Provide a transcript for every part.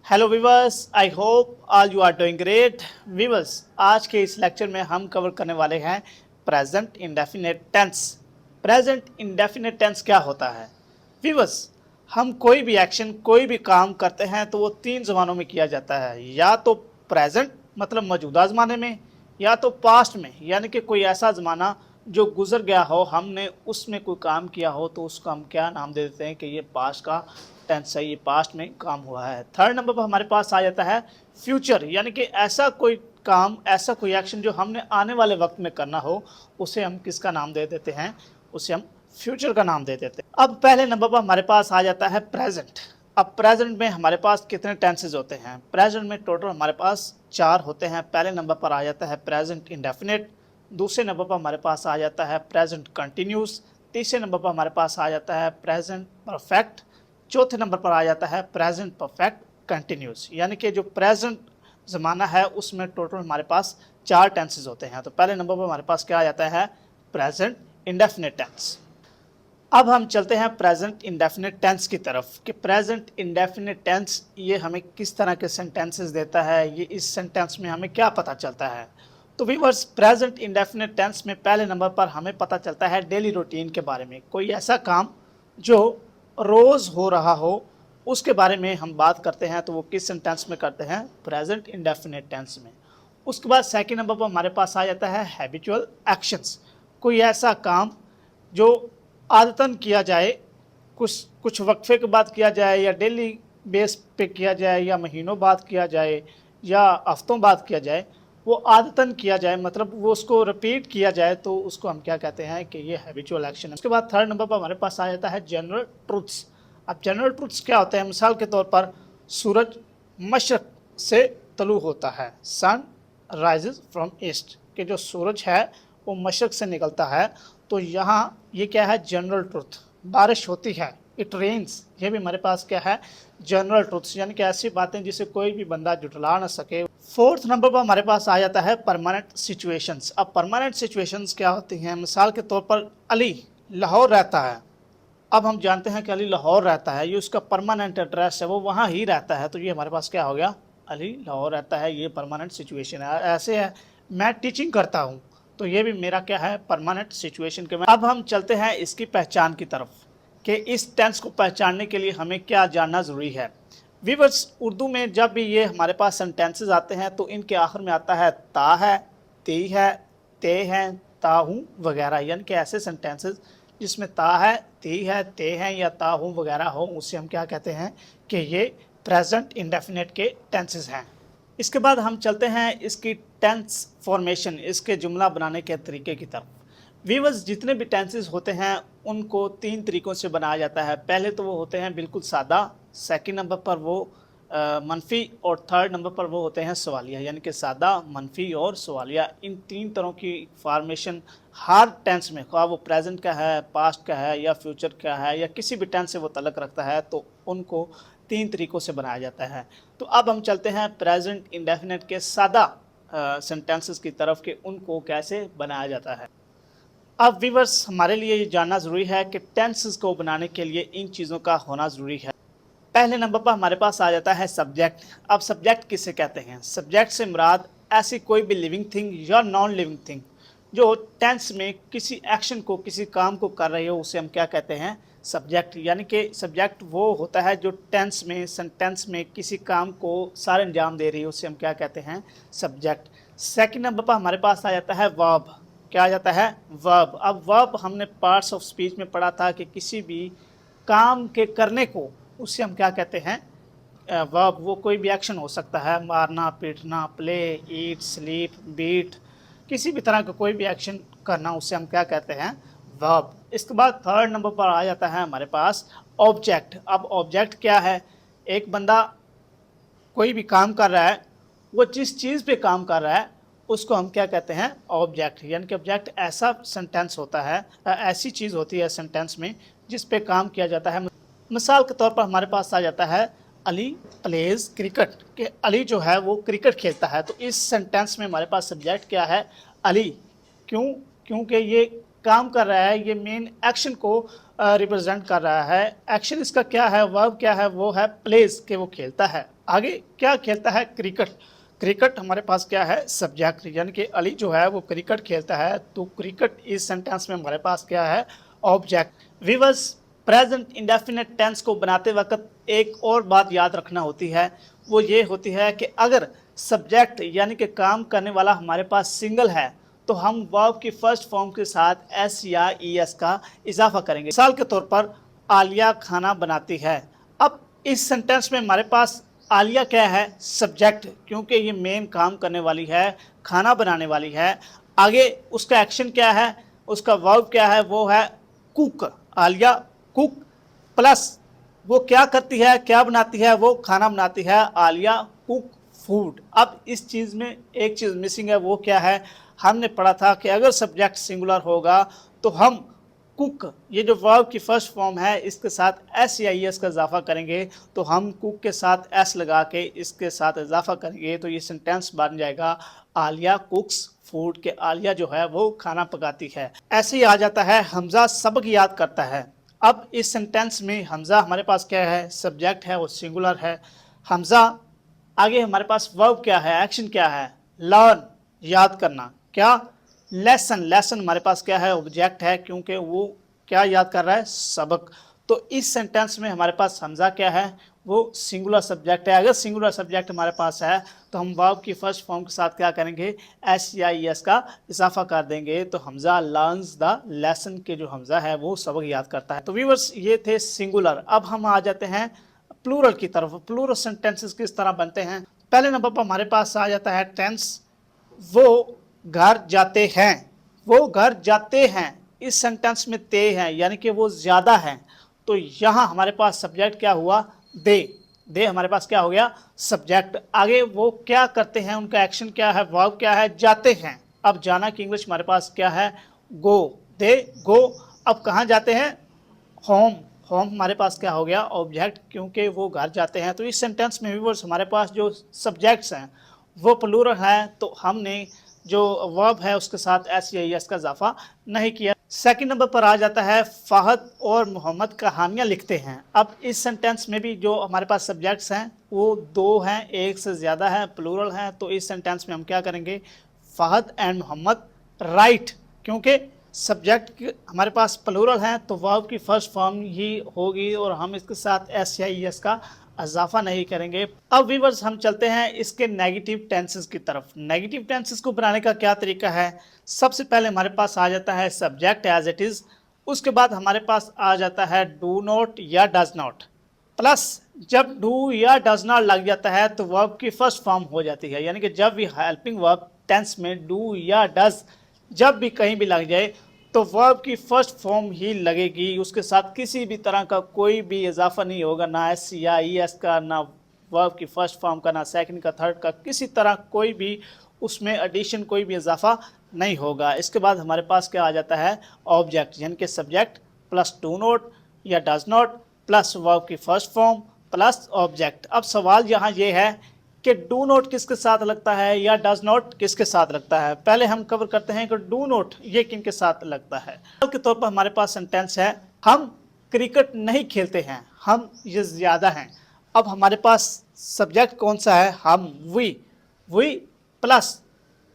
Hello viewers, I hope all you are doing great. Viewers, आज के इस lecture में हम कवर करने वाले हैं present indefinite tense. Present indefinite tense क्या होता है? वीवर्स, हम कोई भी एक्शन, कोई भी काम करते हैं तो वो तीन ज़मानों में किया जाता है। या तो प्रेजेंट मतलब मौजूदा ज़माने में, या तो पास्ट में यानी कि कोई ऐसा ज़माना जो गुजर गया हो, हमने उसमें कोई काम किया हो तो उसको हम क्या नाम दे देते हैं कि ये पास्ट का टेंस है, ये पास्ट में काम हुआ है। थर्ड नंबर पर हमारे पास आ जाता है फ्यूचर, यानी कि ऐसा कोई काम, ऐसा कोई एक्शन जो हमने आने वाले वक्त में करना हो, उसे हम किसका नाम दे देते हैं? उसे हम फ्यूचर का नाम दे देते हैं। अब पहले नंबर पर हमारे पास आ जाता है प्रेजेंट। अब प्रेजेंट में हमारे पास कितने टेंसेज होते हैं? प्रेजेंट में टोटल हमारे पास 4 होते हैं। पहले नंबर पर आ जाता है प्रेजेंट इंडेफिनिट, दूसरे नंबर पर हमारे पास आ जाता है प्रेजेंट कंटिन्यूस, तीसरे नंबर पर हमारे पास आ जाता है प्रेजेंट परफेक्ट, चौथे नंबर पर आ जाता है प्रेजेंट परफेक्ट कंटिन्यूस। यानी कि जो प्रेजेंट ज़माना है उसमें टोटल हमारे पास 4 टेंसेज होते हैं। तो पहले नंबर पर हमारे पास क्या आ जाता है? Present indefinite tense. अब हम चलते हैं प्रेजेंट इंडेफिनिट टेंस की तरफ कि प्रेजेंट इंडेफिनिट टेंस ये हमें किस तरह के सेंटेंसेस देता है, ये इस सेंटेंस में हमें क्या पता चलता है। तो व्यूअर्स, प्रेजेंट इंडेफिनिट टेंस में पहले नंबर पर हमें पता चलता है डेली रूटीन के बारे में। कोई ऐसा काम जो रोज़ हो रहा हो उसके बारे में हम बात करते हैं, तो वो किस सेंटेंस में करते हैं? प्रेजेंट इंडेफिनिट टेंस में। उसके बाद सेकंड नंबर पर हमारे पास आ जाता है हैबिचुअल एक्शंस। कोई ऐसा काम जो आदतन किया जाए, कुछ कुछ वक्फे के बाद किया जाए, या डेली बेस पे किया जाए, या महीनों बाद किया जाए, या हफ्तों बाद किया जाए, वो आदतन किया जाए, मतलब वो उसको रिपीट किया जाए, तो उसको हम क्या कहते हैं कि ये हैबिचुअल एक्शन है। उसके बाद थर्ड नंबर पर हमारे पास आ जाता है जनरल ट्रूथ्स। अब जनरल ट्रूथ्स क्या होते हैं? मिसाल के तौर पर सूरज मशरक से तलू होता है, सन राइजेज फ्रॉम ईस्ट, कि जो सूरज है वो मशरक से निकलता है। तो यहाँ ये क्या है? General truth. बारिश होती है, इट रेन्स, ये भी हमारे पास क्या है? जनरल ट्रूथ्स, यानी कि ऐसी बातें जिसे कोई भी बंदा जुटला ना सके। फोर्थ नंबर पर हमारे पास आ जाता है परमानेंट सिचुएशंस। अब परमानेंट सिचुएशंस क्या होती हैं? मिसाल के तौर पर अली लाहौर रहता है। अब हम जानते हैं कि अली लाहौर रहता है, ये उसका परमानेंट एड्रेस है, वो वहाँ ही रहता है, तो ये हमारे पास क्या हो गया? अली लाहौर रहता है, ये परमानेंट सिचुएशन है। ऐसे है, मैं टीचिंग करता हूँ, तो ये भी मेरा क्या है? परमानेंट सिचुएशन के। अब हम चलते हैं इसकी पहचान की तरफ कि इस टेंस को पहचानने के लिए हमें क्या जानना ज़रूरी है। वीवर्स, उर्दू में जब भी ये हमारे पास सेंटेंसेस आते हैं तो इनके आखिर में आता है ता है, ती है, ते हैं, ता हूँ वगैरह, यानी कि ऐसे सेंटेंसेस जिसमें ता है, ती है, ते हैं या ता हूँ वगैरह हो, उससे हम क्या कहते हैं कि ये प्रेजेंट इंडेफिनिट के टेंसेस हैं। इसके बाद हम चलते हैं इसकी टेंस फॉर्मेशन, इसके जुमला बनाने के तरीके की तरफ। वीवर्स, जितने भी टेंसेस होते हैं उनको 3 तरीक़ों से बनाया जाता है। पहले तो वो होते हैं बिल्कुल सादा, सेकंड नंबर पर वो मनफी, और थर्ड नंबर पर वो होते हैं सवालिया, यानी कि सादा, मनफी और सवालिया। इन 3 तरह की फॉर्मेशन हर टेंस में, ख्वाह वो प्रेजेंट का है, पास्ट का है, या फ्यूचर का है, या किसी भी टेंस से वो तल्लक रखता है, तो उनको 3 तरीक़ों से बनाया जाता है। तो अब हम चलते हैं प्रेजेंट इंडेफिनिट के सादा सेंटेंसेस की तरफ कि उनको कैसे बनाया जाता है। अब वीवर्स, हमारे लिए ये जानना ज़रूरी है कि टेंसेस को बनाने के लिए इन चीज़ों का होना ज़रूरी है। पहले नंबर पर हमारे पास आ जाता है सब्जेक्ट। अब सब्जेक्ट किसे कहते हैं? सब्जेक्ट से मुराद ऐसी कोई भी लिविंग थिंग या नॉन लिविंग थिंग जो टेंस में किसी एक्शन को, किसी काम को कर रही हो, उसे हम क्या कहते हैं? सब्जेक्ट। यानी कि सब्जेक्ट वो होता है जो टेंस में, सेंटेंस में किसी काम को सारे अंजाम दे रही है, उसे हम क्या कहते हैं? सब्जेक्ट। सेकंड नंबर पर हमारे पास आ जाता है वर्ब। क्या आ जाता है? वर्ब। अब वर्ब हमने पार्ट्स ऑफ स्पीच में पढ़ा था कि किसी भी काम के करने को, उससे हम क्या कहते हैं? वर्ब। वो कोई भी एक्शन हो सकता है, मारना, पीटना, प्ले, ईट, स्लीप, बीट, किसी भी तरह का कोई भी एक्शन करना, उससे हम क्या कहते हैं? वर्ब। इसके बाद थर्ड नंबर पर आ जाता है हमारे पास ऑब्जेक्ट। अब ऑब्जेक्ट क्या है? एक बंदा कोई भी काम कर रहा है, वो जिस चीज़ पे काम कर रहा है उसको हम क्या कहते हैं? ऑब्जेक्ट। यानी कि ऑब्जेक्ट ऐसा सेंटेंस होता है, ऐसी चीज़ होती है सेंटेंस में जिस पे काम किया जाता है। मिसाल के तौर पर हमारे पास आ जाता है अली प्लेज क्रिकेट, कि अली जो है वो क्रिकेट खेलता है। तो इस सेंटेंस में हमारे पास सब्जेक्ट क्या है? अली। क्यों? क्योंकि ये काम कर रहा है, ये मेन एक्शन को रिप्रेजेंट कर रहा है। एक्शन इसका क्या है, वर्ब क्या है, वो है प्लेज, के वो खेलता है। आगे क्या खेलता है, क्रिकेट। क्रिकेट हमारे पास क्या है, सब्जेक्ट, यानी कि अली जो है वो क्रिकेट खेलता है, तो क्रिकेट इस सेंटेंस में हमारे पास क्या है, object. Viewers, present indefinite tense को बनाते वक्त एक और बात याद रखना होती है, वो ये होती है कि अगर सब्जेक्ट यानी कि काम करने वाला हमारे पास सिंगल है तो हम वर्ब की फर्स्ट फॉर्म के साथ एस या ई एस का इजाफा करेंगे। मिसाल के तौर पर आलिया खाना बनाती है। अब इस सेंटेंस में हमारे पास आलिया क्या है, सब्जेक्ट, क्योंकि ये मेन काम करने वाली है, खाना बनाने वाली है। आगे उसका एक्शन क्या है, उसका वर्ब क्या है, वो है कुक। आलिया कुक, प्लस वो क्या करती है, क्या बनाती है, वो खाना बनाती है। Alia cook food. अब इस चीज़ में एक चीज़ मिसिंग है, वो क्या है, हमने पढ़ा था कि अगर सब्जेक्ट सिंगुलर होगा तो हम कुक, ये जो वर्ब की फर्स्ट फॉर्म है, इसके साथ एस या ई एस का इजाफा करेंगे। तो हम कुक के साथ एस लगा के इसके साथ इजाफा करेंगे तो ये सेंटेंस बन जाएगा आलिया कुक्स फूड, के आलिया जो है वो खाना पकाती है। ऐसे ही आ जाता है हमजा सबक याद करता है। अब इस सेंटेंस में हमजा हमारे पास क्या है, सब्जेक्ट है, वो सिंगुलर है। हमजा आगे हमारे पास वर्ब क्या है, एक्शन क्या है, लर्न, याद करना। क्या, लेसन। लेसन हमारे पास क्या है, ऑब्जेक्ट है, क्योंकि वो क्या याद कर रहा है, सबक। तो इस सेंटेंस में हमारे पास हमजा क्या है, वो सिंगुलर सब्जेक्ट है। अगर सिंगुलर सब्जेक्ट हमारे पास है तो हम वर्ब की फर्स्ट फॉर्म के साथ क्या करेंगे, एस या ई एस का इजाफा कर देंगे। तो हमजा लर्न्स द लेसन, के जो हमजा है वो सबक याद करता है। तो व्यूअर्स, ये थे सिंगुलर। अब हम आ जाते हैं प्लूरल की तरफ। प्लूरल सेंटेंसेस किस तरह बनते हैं। पहले नंबर पर हमारे पास आ जाता है टेंस, वो घर जाते हैं। वो घर जाते हैं, इस सेंटेंस में ते हैं, यानी कि वो ज़्यादा हैं। तो यहाँ हमारे पास सब्जेक्ट क्या हुआ, दे। दे हमारे पास क्या हो गया, सब्जेक्ट। आगे वो क्या करते हैं, उनका एक्शन क्या है, वर्ब क्या है, जाते हैं। अब जाना की इंग्लिश हमारे पास क्या है, गो। दे गो। अब कहाँ जाते हैं, होम। होम हमारे पास क्या हो गया, ऑब्जेक्ट, क्योंकि वो घर जाते हैं। तो इस सेंटेंस में व्यूअर्स हमारे पास जो सब्जेक्ट्स हैं वो प्लूरल हैं, तो हमने जो वर्ब है उसके साथ एस या एस का इजाफा नहीं किया। सेकंड नंबर पर आ जाता है फ़हद और मोहम्मद कहानियाँ लिखते हैं। अब इस सेंटेंस में भी जो हमारे पास सब्जेक्ट्स हैं वो दो हैं, एक से ज़्यादा हैं, प्लूरल हैं। तो इस सेंटेंस में हम क्या करेंगे, फ़हद एंड मोहम्मद राइट, क्योंकि सब्जेक्ट हमारे पास प्लूरल हैं तो वर्ब की फर्स्ट फॉर्म ही होगी और हम इसके साथ एस या ई एस का इजाफा नहीं करेंगे। अब व्यूअर्स, हम चलते हैं इसके नेगेटिव टेंसेस की तरफ। नेगेटिव टेंसेस को बनाने का क्या तरीका है, सबसे पहले हमारे पास आ जाता है सब्जेक्ट एज इट इज़। उसके बाद हमारे पास आ जाता है डू नॉट या डज नॉट, प्लस जब डू या डज नॉट लग जाता है तो वर्ब की फर्स्ट फॉर्म हो जाती है। यानी कि जब भी हेल्पिंग वर्ब टेंस में डू या डज जब भी कहीं भी लग जाए तो वर्ब की फर्स्ट फॉर्म ही लगेगी, उसके साथ किसी भी तरह का कोई भी इजाफा नहीं होगा, ना एस या ई एस का, ना वर्ब की फर्स्ट फॉर्म का, ना सेकंड का, थर्ड का, किसी तरह कोई भी उसमें एडिशन, कोई भी इजाफा नहीं होगा। इसके बाद हमारे पास क्या आ जाता है, ऑब्जेक्ट, यानी कि सब्जेक्ट प्लस डू नॉट या डज नॉट प्लस वर्ब की फर्स्ट फॉर्म प्लस ऑब्जेक्ट। अब सवाल यहाँ ये है कि डू नॉट किसके साथ लगता है या डज नॉट किसके साथ लगता है। पहले हम कवर करते हैं कि डू नॉट ये किन के साथ लगता है। के तौर पर हमारे पास सेंटेंस है, हम क्रिकेट नहीं खेलते हैं, हम ये ज़्यादा हैं। अब हमारे पास सब्जेक्ट कौन सा है, हम, वी प्लस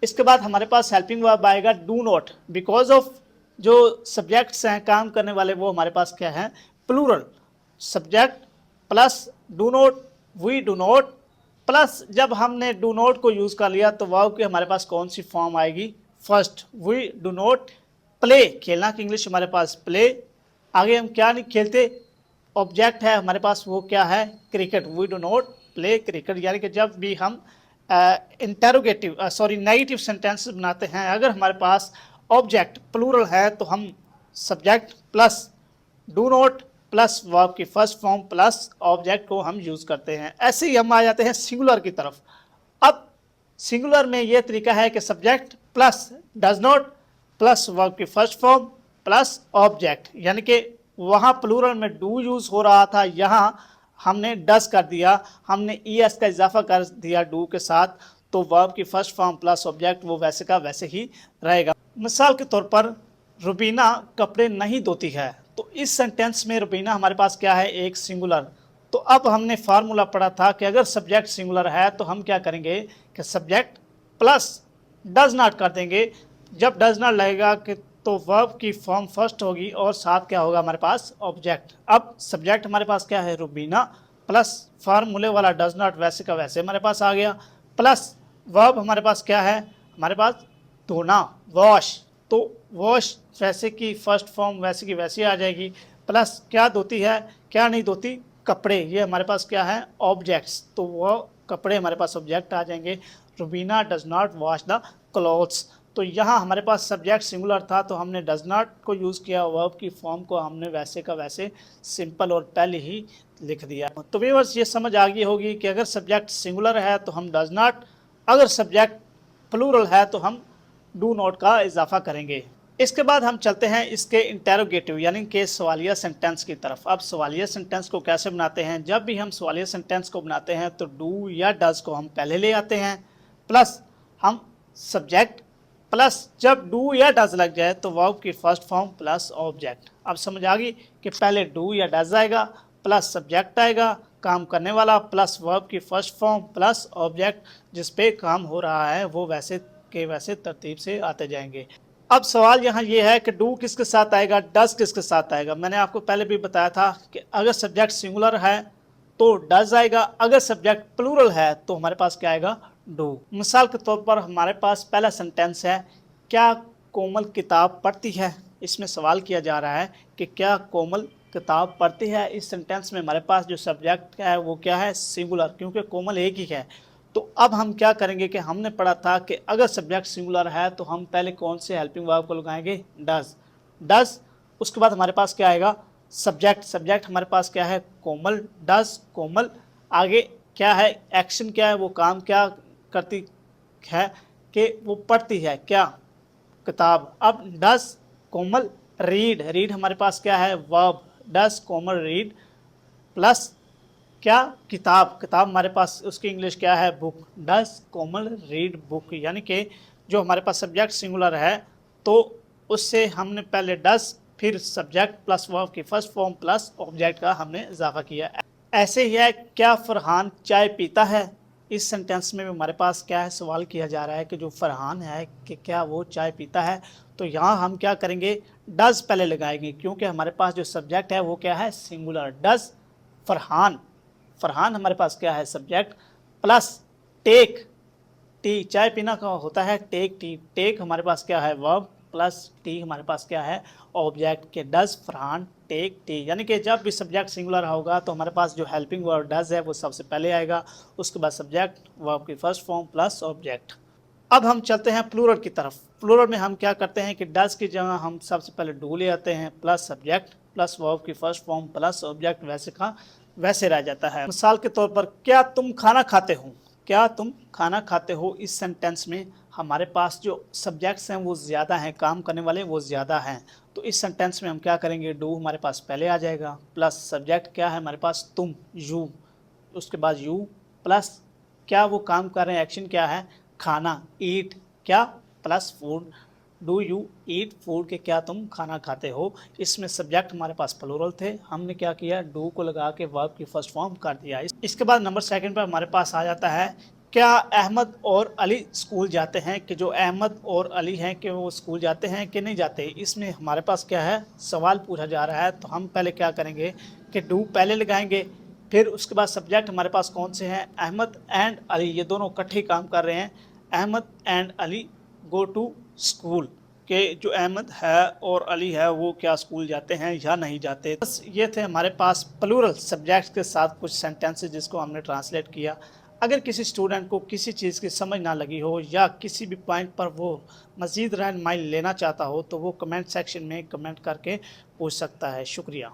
इसके बाद हमारे पास हेल्पिंग वर्ब आएगा डू नॉट, बिकॉज ऑफ जो सब्जेक्ट्स हैं काम करने वाले वो हमारे पास क्या है, plural. Subject plus do not, we do not, plus जब हमने डू नॉट को यूज़ कर लिया तो वर्ब की हमारे पास कौन सी फॉर्म आएगी, first. We do not play, खेलना की इंग्लिश हमारे पास प्ले। आगे हम क्या नहीं खेलते, ऑब्जेक्ट है हमारे पास, वो क्या है, cricket. We do not play cricket. यानी कि जब भी हम नेगेटिव सेंटेंस बनाते हैं, अगर हमारे पास ऑब्जेक्ट प्लूरल है तो हम subject plus do not plus verb की फर्स्ट फॉर्म प्लस ऑब्जेक्ट को हम यूज़ करते हैं। ऐसे ही हम आ जाते हैं सिंगुलर की तरफ। अब सिंगुलर में ये तरीका है कि subject plus does not plus verb की फर्स्ट फॉर्म प्लस ऑब्जेक्ट, यानी कि वहाँ प्लूरल में डू यूज़ हो रहा था, यहाँ हमने डज कर दिया, हमने ई एस का इजाफा कर दिया डू के साथ, तो वर्ब की फर्स्ट फॉर्म प्लस ऑब्जेक्ट वो वैसे का वैसे ही रहेगा। मिसाल के तौर पर रुबीना कपड़े नहीं धोती है। तो इस सेंटेंस में रुबीना हमारे पास क्या है, एक सिंगुलर। तो अब हमने फार्मूला पढ़ा था कि अगर सब्जेक्ट सिंगुलर है तो हम क्या करेंगे कि सब्जेक्ट प्लस डज नॉट कर देंगे। जब डज नॉट लगेगा कि तो वर्ब की फॉर्म फर्स्ट होगी और साथ क्या होगा हमारे पास, ऑब्जेक्ट। अब सब्जेक्ट हमारे पास क्या है, रुबीना, प्लस फार्मूले वाला डज नॉट वैसे का वैसे हमारे पास आ गया, प्लस वर्ब हमारे पास क्या है, हमारे पास धोना, वॉश। तो वॉश वैसे की फर्स्ट फॉर्म वैसे की वैसे आ जाएगी, प्लस क्या धोती है, क्या नहीं धोती, कपड़े। ये हमारे पास क्या है, ऑब्जेक्ट्स। तो वो कपड़े हमारे पास ऑब्जेक्ट आ जाएंगे। Rubina does not wash the clothes. तो यहाँ हमारे पास सब्जेक्ट सिंगुलर था तो हमने डज नॉट को यूज़ किया, वर्ब की फॉर्म को हमने वैसे का वैसे सिंपल और पहले ही लिख दिया। तो व्यूअर्स ये समझ आ गई होगी कि अगर सब्जेक्ट सिंगुलर है तो हम डज नॉट, अगर सब्जेक्ट प्लूरल है तो हम डू नॉट का इजाफा करेंगे। इसके बाद हम चलते हैं इसके इंटेरोगेटिव यानी कि सवालिया सेंटेंस की तरफ। अब सवालिया सेंटेंस को कैसे बनाते हैं, जब भी हम सवालिया सेंटेंस को बनाते हैं तो डू या डज को हम पहले ले आते हैं, प्लस हम सब्जेक्ट, प्लस जब डू या डज लग जाए तो वर्ब की फर्स्ट फॉर्म प्लस ऑब्जेक्ट। अब समझ आ गई कि पहले डू या डज आएगा, प्लस सब्जेक्ट आएगा काम करने वाला, प्लस वर्ब की फर्स्ट फॉर्म प्लस ऑब्जेक्ट जिस पे काम हो रहा है वो वैसे के वैसे तरतीब से आते जाएंगे। अब सवाल यहाँ ये है कि डू किसके साथ आएगा, डज किसके साथ आएगा। मैंने आपको पहले भी बताया था कि अगर सब्जेक्ट सिंगुलर है तो डज आएगा, अगर सब्जेक्ट प्लूरल है तो हमारे पास क्या आएगा, डू। मिसाल के तौर पर हमारे पास पहला सेंटेंस है, क्या कोमल किताब पढ़ती है। इसमें सवाल किया जा रहा है कि क्या कोमल किताब पढ़ती है। इस सेंटेंस में हमारे पास जो सब्जेक्ट है वो क्या है, सिंगुलर, क्योंकि कोमल एक ही है। तो अब हम क्या करेंगे कि हमने पढ़ा था कि अगर सब्जेक्ट सिंगुलर है तो हम पहले कौन से हेल्पिंग वर्ब को लगाएंगे, डज। डज, उसके बाद हमारे पास क्या आएगा, सब्जेक्ट। सब्जेक्ट हमारे पास क्या है, कोमल, डज कोमल। आगे क्या है, एक्शन क्या है, वो काम क्या करती है कि वो पढ़ती है क्या, किताब। अब डज कोमल रीड, रीड हमारे पास क्या है, verb. Does Komal read plus क्या, किताब, किताब हमारे पास उसकी इंग्लिश क्या है, book. Does Komal read book. यानी कि जो हमारे पास सब्जेक्ट सिंगुलर है तो उससे हमने पहले डज फिर सब्जेक्ट प्लस वर्ब की फर्स्ट फॉर्म प्लस ऑब्जेक्ट का हमने इजाफा किया। ऐसे ही है, क्या फरहान चाय पीता है। इस सेंटेंस में हमारे पास क्या है, सवाल किया जा रहा है कि जो फरहान है कि क्या वो चाय पीता है। तो यहाँ हम क्या करेंगे, डज पहले लगाएंगे क्योंकि हमारे पास जो सब्जेक्ट है वो क्या है, सिंगुलर। डज फरहान, फरहान हमारे पास क्या है, सब्जेक्ट, प्लस टेक, टी, चाय पीना का होता है टेक टी, टेक हमारे पास क्या है, वर्ब, प्लस टी हमारे पास क्या है, ऑब्जेक्ट के। Does Farhan take tea. यानी कि जब भी सब्जेक्ट सिंगुलर होगा तो हमारे पास जो हेल्पिंग वर्ब डज है वो सबसे पहले आएगा, उसके बाद सब्जेक्ट, वर्ब की फर्स्ट फॉर्म प्लस ऑब्जेक्ट। अब हम चलते हैं प्लूरल की तरफ। प्लूरल में हम क्या करते हैं कि डज की जगह हम सबसे पहले डू ले आते हैं, प्लस सब्जेक्ट प्लस वर्ब की फर्स्ट फॉर्म प्लस ऑब्जेक्ट वैसे का वैसे रह जाता है। मिसाल के तौर पर, क्या तुम खाना खाते हो, क्या तुम खाना खाते हो। इस सेंटेंस में हमारे पास जो सब्जेक्ट्स हैं वो ज़्यादा हैं, काम करने वाले वो ज़्यादा हैं। तो इस सेंटेंस में हम क्या करेंगे, डू हमारे पास पहले आ जाएगा, प्लस सब्जेक्ट क्या है हमारे पास, तुम, यू, उसके बाद यू, प्लस क्या वो काम कर रहे हैं, एक्शन क्या है, खाना, ईट, क्या, plus food, do you eat food, के क्या तुम खाना खाते हो। इसमें सब्जेक्ट हमारे पास प्लूरल थे, हमने क्या किया, डू को लगा के वर्ब की फर्स्ट फॉर्म कर दिया। इसके बाद नंबर सेकंड पर हमारे पास आ जाता है, क्या अहमद और अली स्कूल जाते हैं, कि जो अहमद और अली हैं कि वो स्कूल जाते हैं कि नहीं जाते। इसमें हमारे पास क्या है, सवाल पूछा जा रहा है। तो हम पहले क्या करेंगे कि डू पहले लगाएंगे, फिर उसके बाद सब्जेक्ट हमारे पास कौन से हैं, अहमद एंड अली, ये दोनों इकट्ठे काम कर रहे हैं। Ahmed and Ali go to school, के जो अहमद है और अली है वो क्या स्कूल जाते हैं या नहीं जाते। बस ये थे हमारे पास प्लूरल सब्जेक्ट्स के साथ कुछ सेंटेंसेस जिसको हमने ट्रांसलेट किया। अगर किसी स्टूडेंट को किसी चीज़ की समझ ना लगी हो या किसी भी पॉइंट पर वो मज़ीद रहनुमाई लेना चाहता हो तो वो कमेंट सेक्शन में कमेंट करके पूछ सकता है। शुक्रिया।